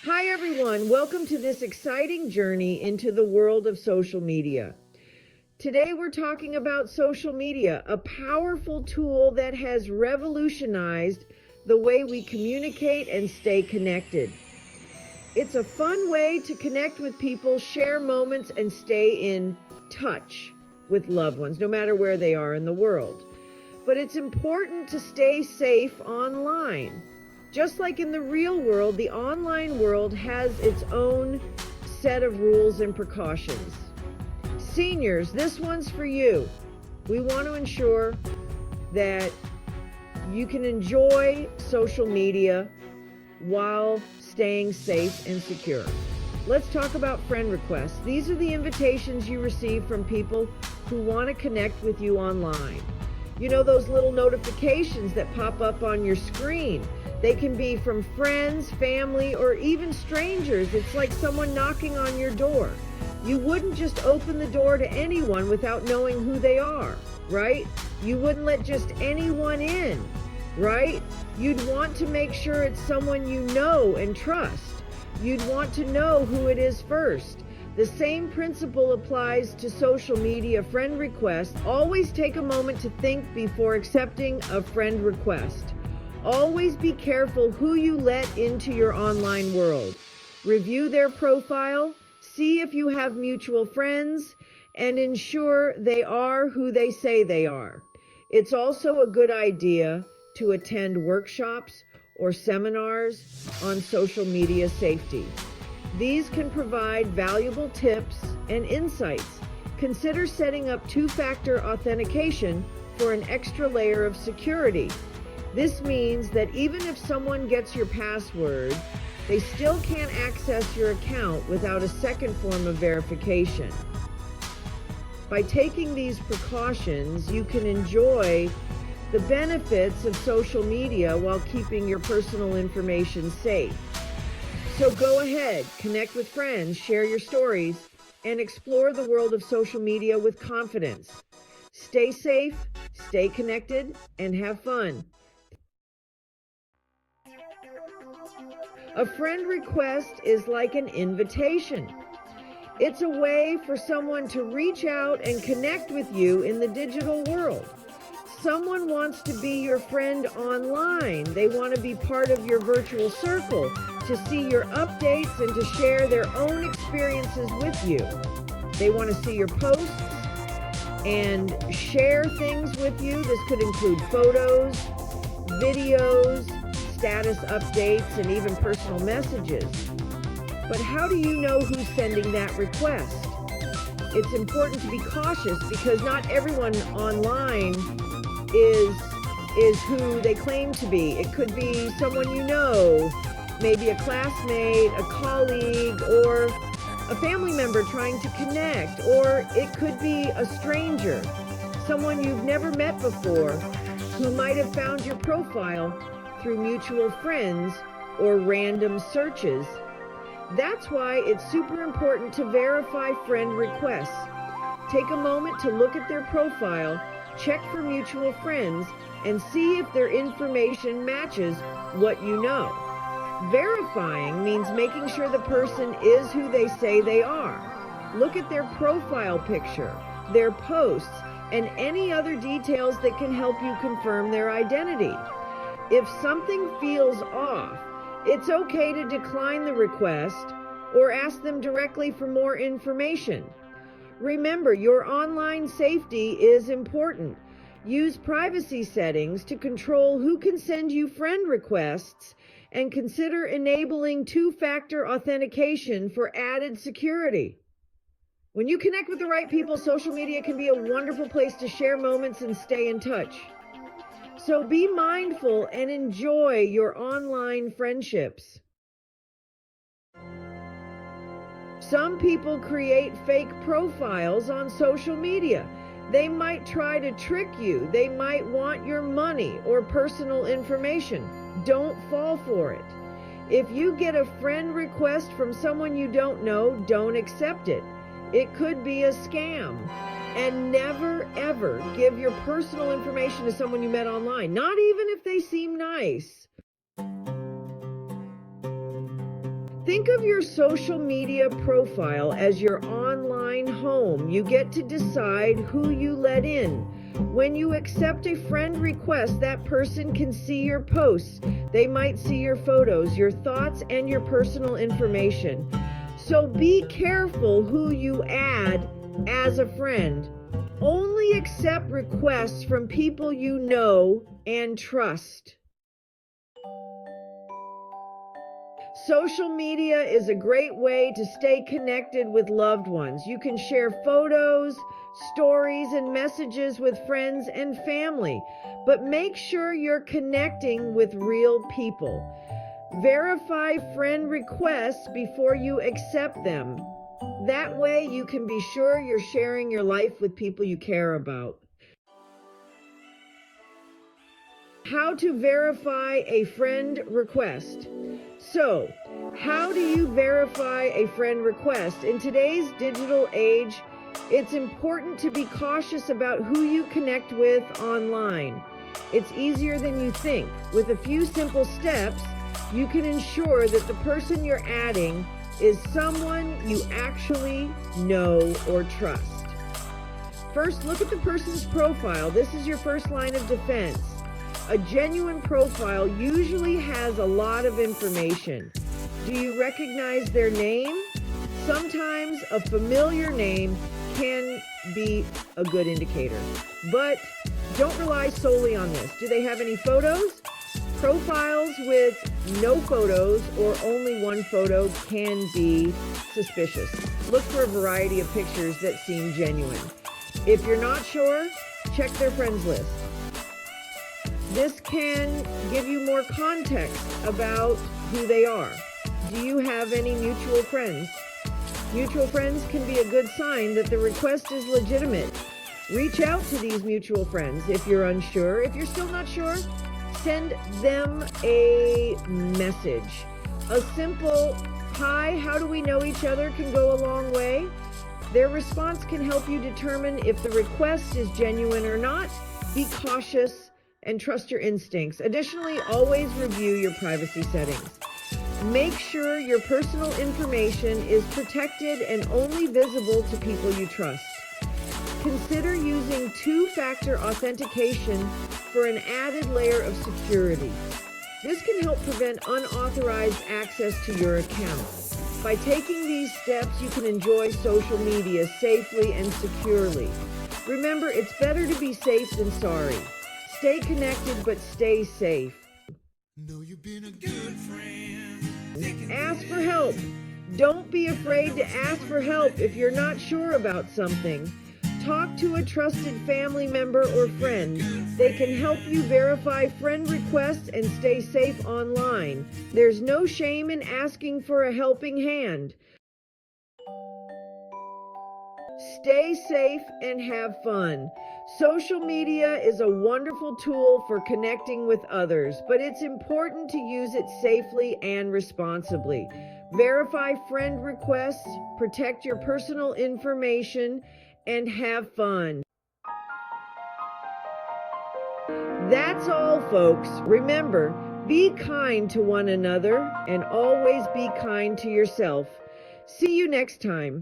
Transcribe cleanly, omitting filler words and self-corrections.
Hi, everyone. Welcome to this exciting journey into the world of social media. Today, we're talking about social media, a powerful tool that has revolutionized the way we communicate and stay connected. It's a fun way to connect with people, share moments, and stay in touch with loved ones, no matter where they are in the world. But it's important to stay safe online. Just like in the real world, the online world has its own set of rules and precautions. Seniors, this one's for you. We want to ensure that you can enjoy social media while staying safe and secure. Let's talk about friend requests. These are the invitations you receive from people who want to connect with you online. You know those little notifications that pop up on your screen? They can be from friends, family, or even strangers. It's like someone knocking on your door. You wouldn't just open the door to anyone without knowing who they are, right? You wouldn't let just anyone in, right? You'd want to make sure it's someone you know and trust. You'd want to know who it is first. The same principle applies to social media friend requests. Always take a moment to think before accepting a friend request. Always be careful who you let into your online world. Review their profile, see if you have mutual friends, and ensure they are who they say they are. It's also a good idea to attend workshops or seminars on social media safety. These can provide valuable tips and insights. Consider setting up two-factor authentication for an extra layer of security. This means that even if someone gets your password, they still can't access your account without a second form of verification. By taking these precautions, you can enjoy the benefits of social media while keeping your personal information safe. So go ahead, connect with friends, share your stories, and explore the world of social media with confidence. Stay safe, stay connected, and have fun. A friend request is like an invitation. It's a way for someone to reach out and connect with you in the digital world. Someone wants to be your friend online. They want to be part of your virtual circle, to see your updates and to share their own experiences with you. They want to see your posts and share things with you. This could include photos, videos, status updates, and even personal messages. But how do you know who's sending that request? It's important to be cautious because not everyone online is who they claim to be. It could be someone you know, maybe a classmate, a colleague, or a family member trying to connect, or it could be a stranger, someone you've never met before, who might have found your profile through mutual friends or random searches. That's why it's super important to verify friend requests. Take a moment to look at their profile, check for mutual friends, and see if their information matches what you know. Verifying means making sure the person is who they say they are. Look at their profile picture, their posts, and any other details that can help you confirm their identity. If something feels off, it's okay to decline the request or ask them directly for more information. Remember, your online safety is important. Use privacy settings to control who can send you friend requests, and consider enabling two-factor authentication for added security. When you connect with the right people, social media can be a wonderful place to share moments and stay in touch. So be mindful and enjoy your online friendships. Some people create fake profiles on social media. They might try to trick you. They might want your money or personal information. Don't fall for it. If you get a friend request from someone you don't know, don't accept it. It could be a scam. And never, ever give your personal information to someone you met online, not even if they seem nice. Think of your social media profile as your online home. You get to decide who you let in. When you accept a friend request, that person can see your posts. They might see your photos, your thoughts, and your personal information. So be careful who you add as a friend. Only accept requests from people you know and trust. Social media is a great way to stay connected with loved ones. You can share photos, stories, and messages with friends and family, but make sure you're connecting with real people. Verify friend requests before you accept them. That way you can be sure you're sharing your life with people you care about. How to verify a friend request. So, how do you verify a friend request? In today's digital age, it's important to be cautious about who you connect with online. It's easier than you think. With a few simple steps, you can ensure that the person you're adding is someone you actually know or trust. First, look at the person's profile. This is your first line of defense. A genuine profile usually has a lot of information. Do you recognize their name? Sometimes a familiar name can be a good indicator, but don't rely solely on this. Do they have any photos? Profiles with no photos or only one photo can be suspicious. Look for a variety of pictures that seem genuine. If you're not sure, check their friends list. This can give you more context about who they are. Do you have any mutual friends? Mutual friends can be a good sign that the request is legitimate. Reach out to these mutual friends if you're unsure. If you're still not sure, send them a message. A simple, "Hi, how do we know each other?" can go a long way. Their response can help you determine if the request is genuine or not. Be cautious and trust your instincts. Additionally, always review your privacy settings. Make sure your personal information is protected and only visible to people you trust. Consider using two-factor authentication for an added layer of security. This can help prevent unauthorized access to your account. By taking these steps, you can enjoy social media safely and securely. Remember, it's better to be safe than sorry. Stay connected, but stay safe. Know you've been a good friend. Ask for help. Don't be afraid to ask for help if you're not sure about something. Talk to a trusted family member or friend. They can help you verify friend requests and stay safe online. There's no shame in asking for a helping hand. Stay safe and have fun. Social media is a wonderful tool for connecting with others, but it's important to use it safely and responsibly. Verify friend requests, protect your personal information, and have fun. That's all, folks. Remember, be kind to one another and always be kind to yourself. See you next time.